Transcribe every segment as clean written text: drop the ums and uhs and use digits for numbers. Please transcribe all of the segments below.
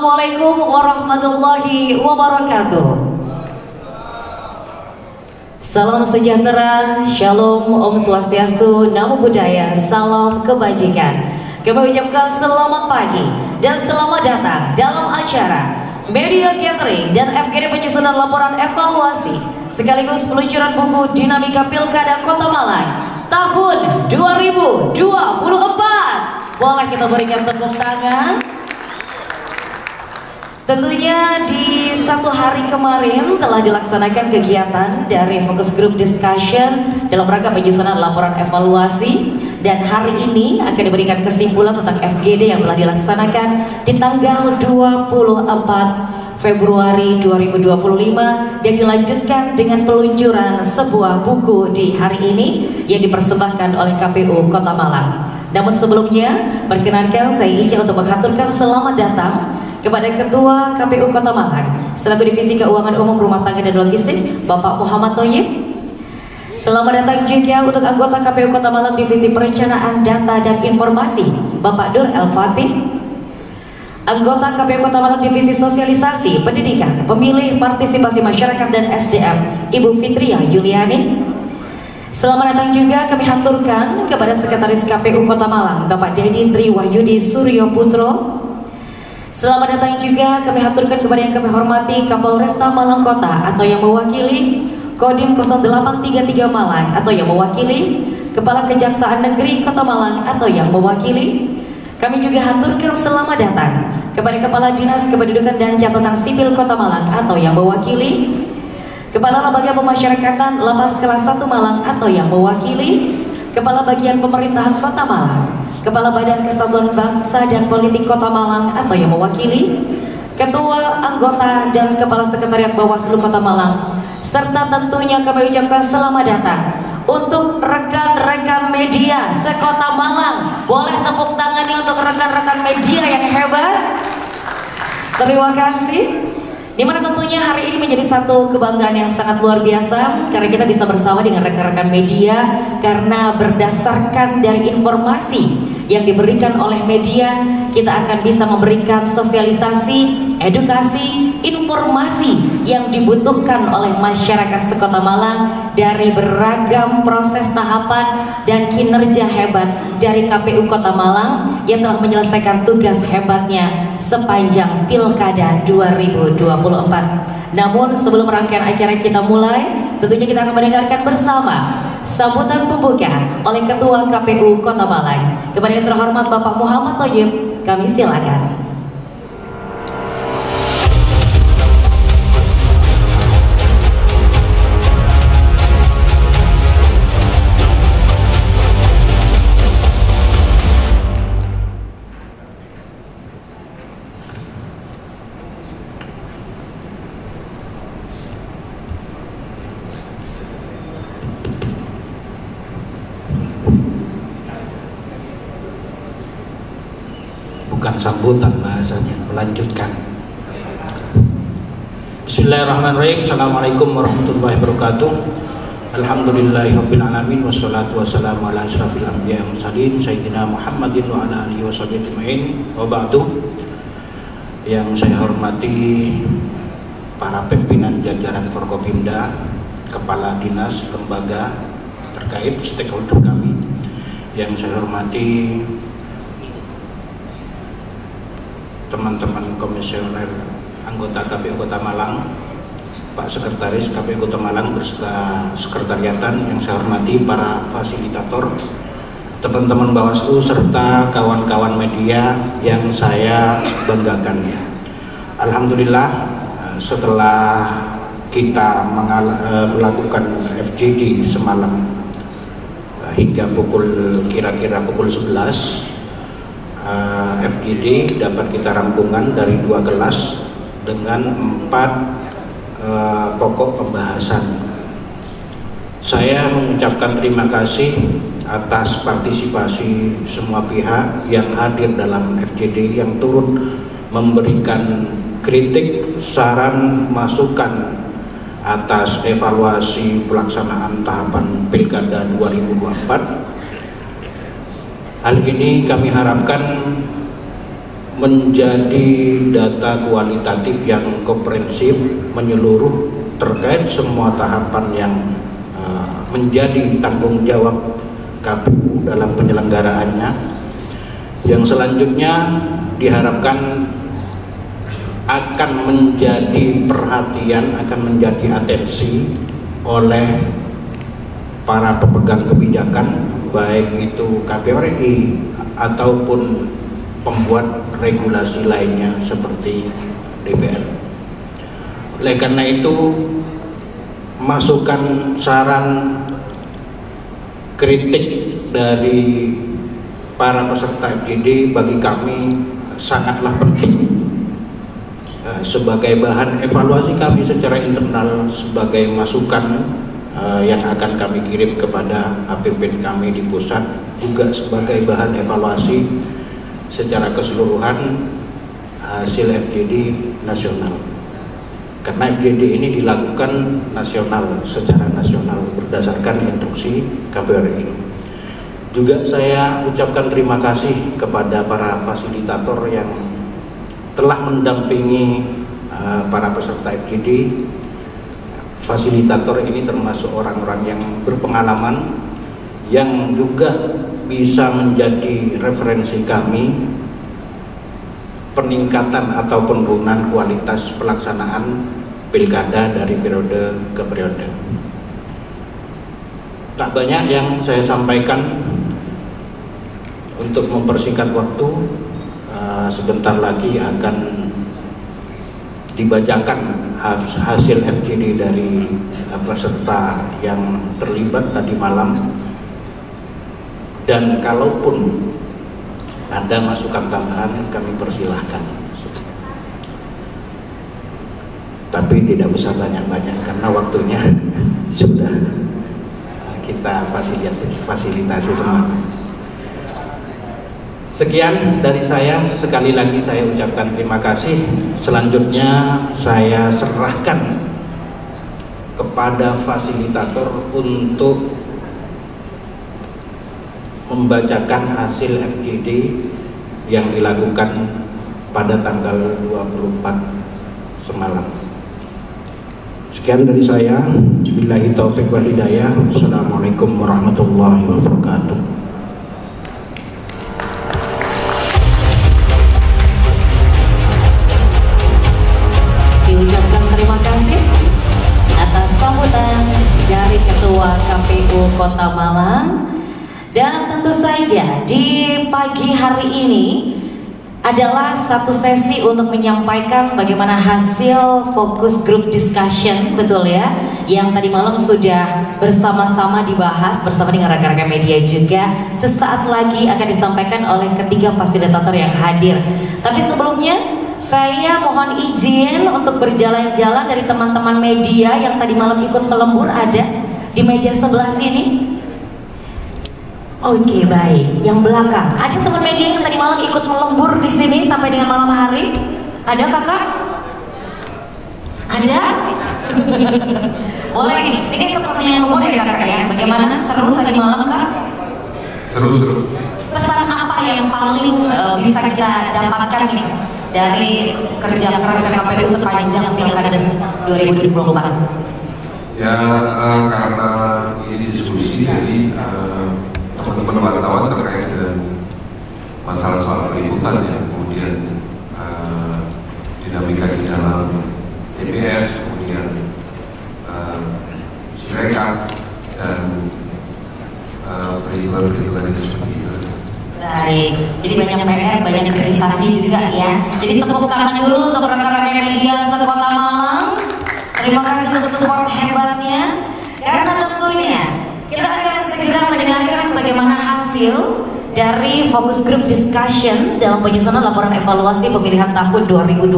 Assalamualaikum warahmatullahi wabarakatuh. Salam sejahtera, shalom, om swastiastu, namo buddhaya, salam kebajikan. Kami ucapkan selamat pagi dan selamat datang dalam acara Media Gathering dan FGD penyusunan laporan evaluasi sekaligus peluncuran buku Dinamika Pilkada Kota Malang tahun 2024. Boleh kita berikan tepuk tangan? Tentunya di satu hari kemarin telah dilaksanakan kegiatan dari Focus Group Discussion dalam rangka penyusunan laporan evaluasi, dan hari ini akan diberikan kesimpulan tentang FGD yang telah dilaksanakan di tanggal 24 Februari 2025 dan dilanjutkan dengan peluncuran sebuah buku di hari ini yang dipersembahkan oleh KPU Kota Malang. Namun sebelumnya, perkenankan saya izin untuk mengaturkan selamat datang kepada Ketua KPU Kota Malang selaku Divisi Keuangan Umum Rumah Tangga dan Logistik, Bapak Muhammad Thoyib. Selamat datang juga untuk anggota KPU Kota Malang Divisi Perencanaan Data dan Informasi, Bapak Dur El-Fatih. Anggota KPU Kota Malang Divisi Sosialisasi, Pendidikan, Pemilih, Partisipasi Masyarakat dan SDM, Ibu Fitria Yuliani. Selamat datang juga kami haturkan kepada Sekretaris KPU Kota Malang, Bapak Dedi Triwahyudi Suryo Putro. Selamat datang juga kami haturkan kepada yang kami hormati Kapolresta Malang Kota atau yang mewakili, Kodim 0833 Malang atau yang mewakili, Kepala Kejaksaan Negeri Kota Malang atau yang mewakili. Kami juga haturkan selamat datang kepada Kepala Dinas Kependudukan dan Catatan Sipil Kota Malang atau yang mewakili, Kepala Lembaga Pemasyarakatan Lapas Kelas 1 Malang atau yang mewakili, Kepala Bagian Pemerintahan Kota Malang, Kepala Badan Kesatuan Bangsa dan Politik Kota Malang atau yang mewakili, Ketua, Anggota, dan Kepala Sekretariat Bawaslu Kota Malang, serta tentunya kami ucapkan selamat datang untuk rekan-rekan media sekota Malang. Boleh tepuk tangannya untuk rekan-rekan media yang hebat. Terima kasih. Dimana tentunya hari ini menjadi satu kebanggaan yang sangat luar biasa karena kita bisa bersama dengan rekan-rekan media, karena berdasarkan dari informasi yang diberikan oleh media kita akan bisa memberikan sosialisasi, edukasi, informasi yang dibutuhkan oleh masyarakat sekota Malang dari beragam proses tahapan dan kinerja hebat dari KPU Kota Malang yang telah menyelesaikan tugas hebatnya sepanjang Pilkada 2024. Namun sebelum rangkaian acara kita mulai, tentunya kita akan mendengarkan bersama sambutan pembuka oleh Ketua KPU Kota Malang. Kepada yang terhormat Bapak Muhammad Thoyib, kami silakan. Bukan sambutan bahasanya, melanjutkan. Bismillahirrahmanirrahim. Assalamualaikum warahmatullahi wabarakatuh. Alhamdulillahirabbil alamin wassalatu wassalamu ala asyrafil anbiya'i wal mursalin sayyidina Muhammadin wa ala alihi washabihi ajmain. Wa ba'du. Yang saya hormati para pimpinan jajaran Forkopimda, kepala dinas, lembaga terkait, stakeholder kami. Yang saya hormati teman-teman komisioner anggota KPU Kota Malang, Pak Sekretaris KPU Kota Malang beserta sekretariatan, yang saya hormati para fasilitator, teman-teman Bawaslu serta kawan-kawan media yang saya banggakan. Alhamdulillah, setelah kita melakukan FGD semalam hingga kira-kira pukul 11, FGD dapat kita rampungkan dari 2 kelas dengan 4 pokok pembahasan. Saya mengucapkan terima kasih atas partisipasi semua pihak yang hadir dalam FGD, yang turut memberikan kritik, saran, masukan atas evaluasi pelaksanaan tahapan Pilkada 2024. Hal ini kami harapkan menjadi data kualitatif yang komprehensif menyeluruh terkait semua tahapan yang menjadi tanggung jawab KPU dalam penyelenggaraannya, yang selanjutnya diharapkan akan menjadi perhatian, akan menjadi atensi oleh para pemegang kebijakan, baik itu KPU RI ataupun pembuat regulasi lainnya seperti DPR. Oleh karena itu, masukan, saran, kritik dari para peserta FGD bagi kami sangatlah penting sebagai bahan evaluasi kami secara internal, sebagai masukan yang akan kami kirim kepada pemimpin kami di pusat, juga sebagai bahan evaluasi secara keseluruhan hasil FGD nasional. Karena FGD ini dilakukan nasional, secara nasional berdasarkan instruksi KPU RI. Juga saya ucapkan terima kasih kepada para fasilitator yang telah mendampingi para peserta FGD. Fasilitator ini termasuk orang-orang yang berpengalaman, yang juga bisa menjadi referensi kami peningkatan atau penurunan kualitas pelaksanaan pilkada dari periode ke periode. Tak banyak yang saya sampaikan. Untuk mempersingkat waktu, sebentar lagi akan dibacakan hasil FGD dari peserta yang terlibat tadi malam, dan kalaupun ada masukan tambahan kami persilahkan, tapi tidak usah banyak-banyak karena waktunya sudah kita fasilitasi semua. Sekian dari saya, sekali lagi saya ucapkan terima kasih. Selanjutnya saya serahkan kepada fasilitator untuk membacakan hasil FGD yang dilakukan pada tanggal 24 semalam. Sekian dari saya. Billahi taufik wal hidayah. Assalamualaikum warahmatullahi wabarakatuh. Diucapkan terima kasih atas sambutan dari Ketua KPU Kota Malang. Dan tentu saja di pagi hari ini adalah satu sesi untuk menyampaikan bagaimana hasil fokus group discussion, betul ya, yang tadi malam sudah bersama-sama dibahas bersama dengan rekan-rekan media juga. Sesaat lagi akan disampaikan oleh ketiga fasilitator yang hadir. Tapi sebelumnya saya mohon izin untuk berjalan-jalan dari teman-teman media yang tadi malam ikut melembur, ada di meja sebelah sini. Oke, baik. Yang belakang, ada teman media yang tadi malam ikut melembur di sini sampai dengan malam hari? Ada kakak? Ada? Boleh ini satu pertanyaan umum ya kakak ya. Bagaimana seru tadi malam kak? Seru. Pesan apa yang paling bisa kita dapatkan nih dari kerja keras KPU sepanjang Pilkada 2024? Ya, karena ini diskusi, jadi teman-teman wartawan terkait dengan masalah soal peliputan ya, kemudian dinamika di dalam TPS, kemudian Sirekap dan perhitungan-perhitungan itu seperti itu. Baik, jadi banyak PR, banyak kritisasi juga ya. Jadi tepuk tangan dulu untuk rekan-rekan media sekota Malang. Terima kasih untuk support hebatnya. Karena tentunya kita akan segera mendengarkan bagaimana hasil dari fokus group discussion dalam penyusunan laporan evaluasi pemilihan tahun 2024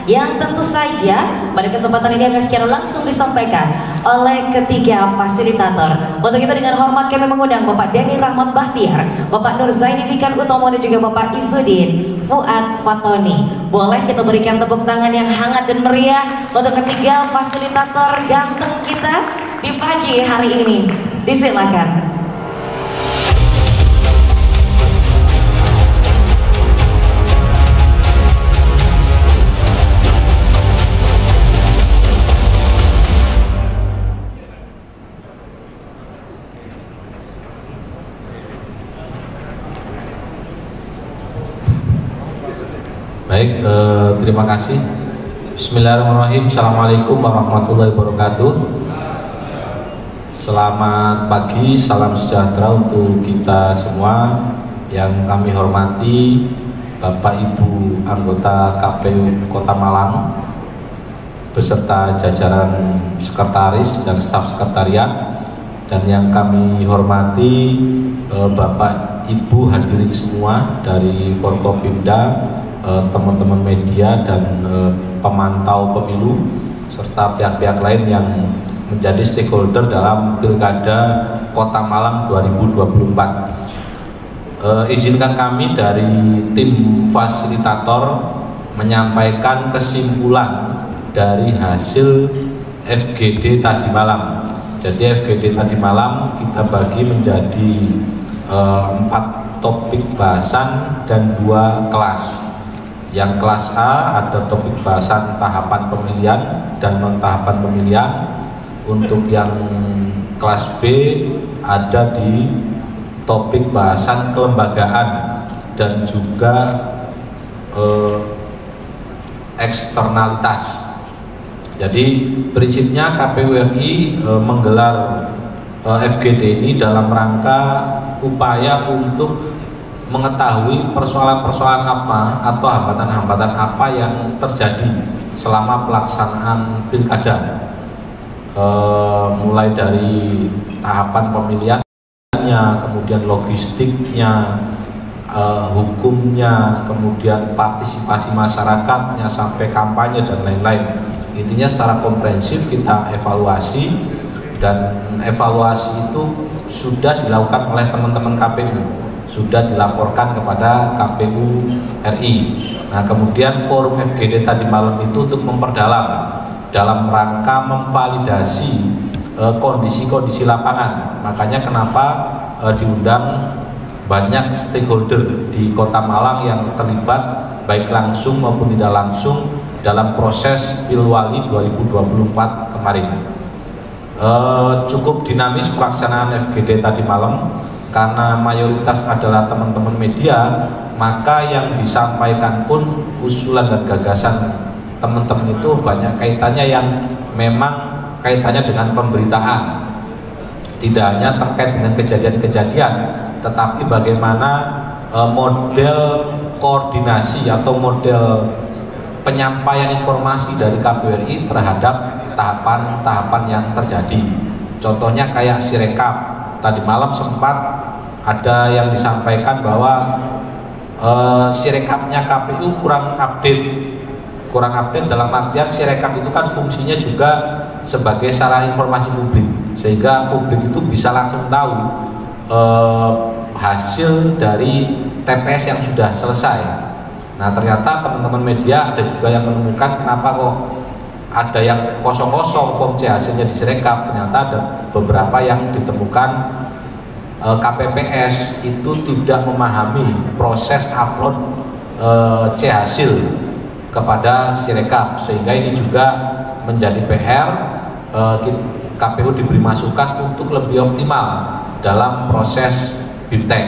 yang tentu saja pada kesempatan ini akan secara langsung disampaikan oleh ketiga fasilitator. Untuk itu dengan hormat kami mengundang Bapak Denny Rahmat Bahtiar, Bapak Nur Zaini Bikan Utomo dan juga Bapak Isudin Fuad Fatoni. Boleh kita berikan tepuk tangan yang hangat dan meriah untuk ketiga fasilitator ganteng kita di pagi hari ini. Disilakan. Baik, terima kasih. Bismillahirrahmanirrahim. Assalamualaikum warahmatullahi wabarakatuh. Selamat pagi, salam sejahtera untuk kita semua. Yang kami hormati Bapak Ibu anggota KPU Kota Malang beserta jajaran sekretaris dan staf sekretariat, dan yang kami hormati Bapak Ibu hadirin semua dari Forkopimda, teman-teman media dan pemantau pemilu serta pihak-pihak lain yang menjadi stakeholder dalam Pilkada Kota Malang 2024. Izinkan kami dari tim fasilitator menyampaikan kesimpulan dari hasil FGD tadi malam. Jadi FGD tadi malam kita bagi menjadi 4 topik bahasan dan 2 kelas. Yang kelas A ada topik bahasan tahapan pemilihan dan non tahapan pemilihan. Untuk yang kelas B ada di topik bahasan kelembagaan dan juga eksternalitas. Jadi prinsipnya KPU RI menggelar FGD ini dalam rangka upaya untuk mengetahui persoalan-persoalan apa atau hambatan-hambatan apa yang terjadi selama pelaksanaan pilkada, mulai dari tahapan pemilihannya, kemudian logistiknya, hukumnya, kemudian partisipasi masyarakatnya sampai kampanye dan lain-lain. Intinya secara komprehensif kita evaluasi, dan evaluasi itu sudah dilakukan oleh teman-teman KPU, sudah dilaporkan kepada KPU RI. Nah, kemudian forum FGD tadi malam itu untuk memperdalam dalam rangka memvalidasi kondisi-kondisi lapangan. Makanya kenapa diundang banyak stakeholder di Kota Malang yang terlibat baik langsung maupun tidak langsung dalam proses Pilwali 2024 kemarin. Cukup dinamis pelaksanaan FGD tadi malam. Karena mayoritas adalah teman-teman media, maka yang disampaikan pun usulan dan gagasan teman-teman itu banyak kaitannya yang memang kaitannya dengan pemberitaan. Tidak hanya terkait dengan kejadian-kejadian, tetapi bagaimana model koordinasi atau model penyampaian informasi dari KPU RI terhadap tahapan-tahapan yang terjadi. Contohnya kayak Sirekap. Tadi malam sempat ada yang disampaikan bahwa Sirekapnya KPU kurang update dalam artian Sirekap itu kan fungsinya juga sebagai sarana informasi publik, sehingga publik itu bisa langsung tahu hasil dari TPS yang sudah selesai. Nah, ternyata teman-teman media ada juga yang menemukan kenapa kok ada yang kosong-kosong form C hasilnya di Sirekap. Ternyata ada beberapa yang ditemukan KPPS itu tidak memahami proses upload C hasil kepada Sirekap, sehingga ini juga menjadi PR. KPU diberi masukan untuk lebih optimal dalam proses BIMTEK.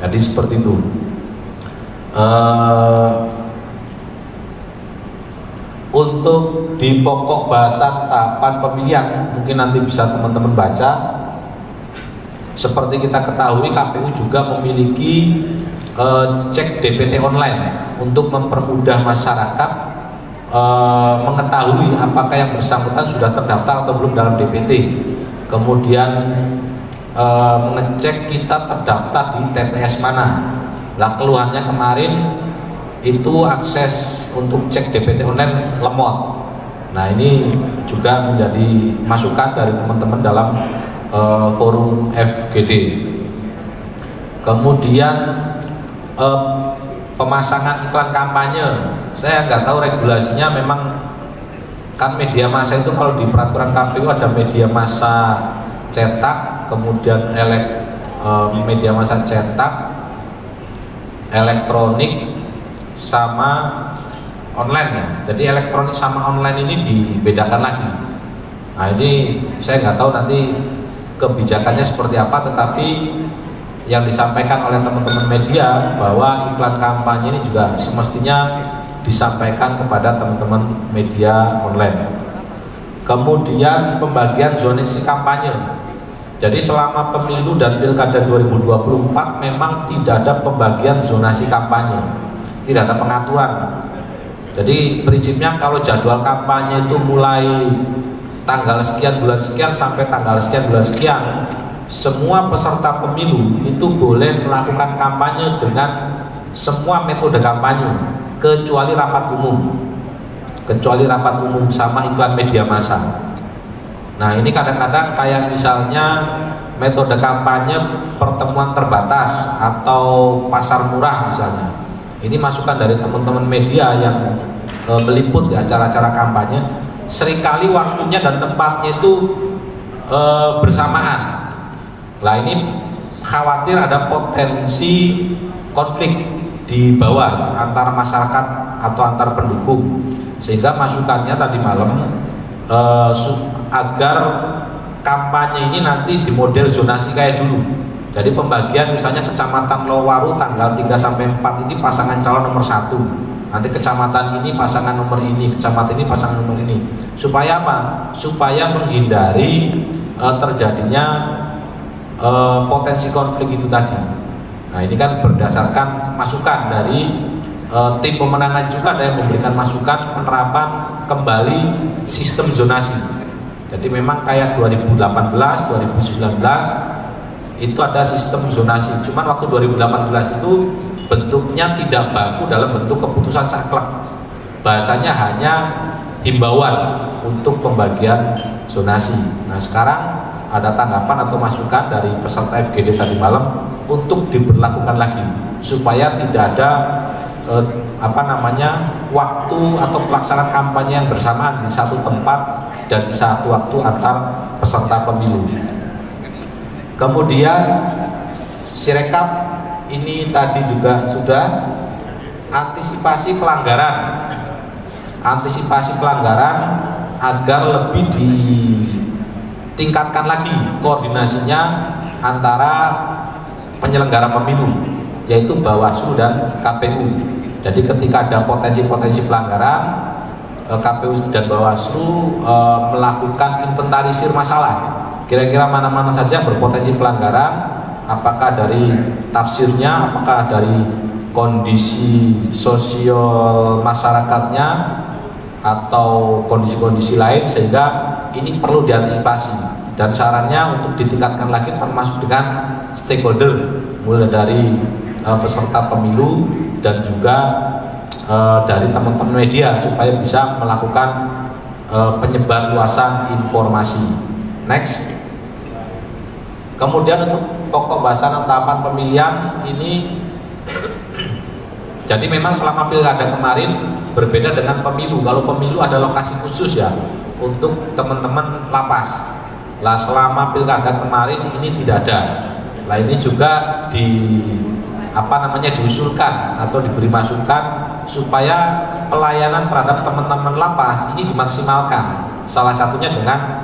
Jadi seperti itu. Untuk di pokok bahasan tahapan pemilihan mungkin nanti bisa teman-teman baca. Seperti kita ketahui, KPU juga memiliki cek DPT online untuk mempermudah masyarakat mengetahui apakah yang bersangkutan sudah terdaftar atau belum dalam DPT. Kemudian mengecek kita terdaftar di TPS mana. Lah, keluhannya kemarin itu akses untuk cek DPT online lemot. Nah, ini juga menjadi masukan dari teman-teman dalam forum FGD. Kemudian pemasangan iklan kampanye, saya nggak tahu regulasinya. Memang kan media massa itu kalau di peraturan KPU ada media massa cetak, kemudian media massa cetak, elektronik, sama online ya. Jadi elektronik sama online ini dibedakan lagi. Nah, ini saya nggak tahu nanti kebijakannya seperti apa, tetapi yang disampaikan oleh teman-teman media bahwa iklan kampanye ini juga semestinya disampaikan kepada teman-teman media online. Kemudian pembagian zonasi kampanye. Jadi selama pemilu dan pilkada 2024 memang tidak ada pembagian zonasi kampanye, tidak ada pengaturan. Jadi prinsipnya kalau jadwal kampanye itu mulai tanggal sekian bulan sekian sampai tanggal sekian bulan sekian, semua peserta pemilu itu boleh melakukan kampanye dengan semua metode kampanye kecuali rapat umum sama iklan media massa. Nah ini kadang-kadang kayak misalnya metode kampanye pertemuan terbatas atau pasar murah misalnya. Ini masukan dari teman-teman media yang meliput di acara-acara kampanye. Seringkali waktunya dan tempatnya itu bersamaan. Nah ini khawatir ada potensi konflik di bawah antara masyarakat atau antar pendukung, sehingga masukannya tadi malam agar kampanye ini nanti di model zonasi kayak dulu. Jadi pembagian misalnya kecamatan Lowaru tanggal 3 sampai 4 ini pasangan calon nomor 1. Nanti kecamatan ini pasangan nomor ini, kecamatan ini pasangan nomor ini. Supaya apa? Supaya menghindari terjadinya potensi konflik itu tadi. Nah ini kan berdasarkan masukan dari tim pemenangan juga ada yang memberikan masukan penerapan kembali sistem zonasi. Jadi memang kayak 2018, 2019 itu ada sistem zonasi. Cuman waktu 2018 itu bentuknya tidak baku dalam bentuk keputusan saklek. Bahasanya hanya himbauan untuk pembagian zonasi. Nah sekarang ada tanggapan atau masukan dari peserta FGD tadi malam untuk diberlakukan lagi supaya tidak ada waktu atau pelaksanaan kampanye yang bersamaan di satu tempat dan di satu waktu antar peserta pemilu. Kemudian Sirekap ini tadi juga sudah antisipasi pelanggaran agar lebih ditingkatkan lagi koordinasinya antara penyelenggara pemilu, yaitu Bawaslu dan KPU. Jadi ketika ada potensi-potensi pelanggaran, KPU dan Bawaslu melakukan inventarisir masalah. Kira-kira mana-mana saja berpotensi pelanggaran, apakah dari tafsirnya, apakah dari kondisi sosial masyarakatnya, atau kondisi-kondisi lain, sehingga ini perlu diantisipasi. Dan sarannya untuk ditingkatkan lagi termasuk dengan stakeholder, mulai dari peserta pemilu dan juga dari teman-teman media supaya bisa melakukan penyebarluasan informasi. Next. Kemudian untuk pokok bahasan tahapan pemilihan ini, jadi memang selama pilkada kemarin berbeda dengan pemilu. Kalau pemilu ada lokasi khusus ya untuk teman-teman lapas. Lah selama pilkada kemarin ini tidak ada. Lah ini juga diusulkan atau diberi masukan supaya pelayanan terhadap teman-teman lapas ini dimaksimalkan. Salah satunya dengan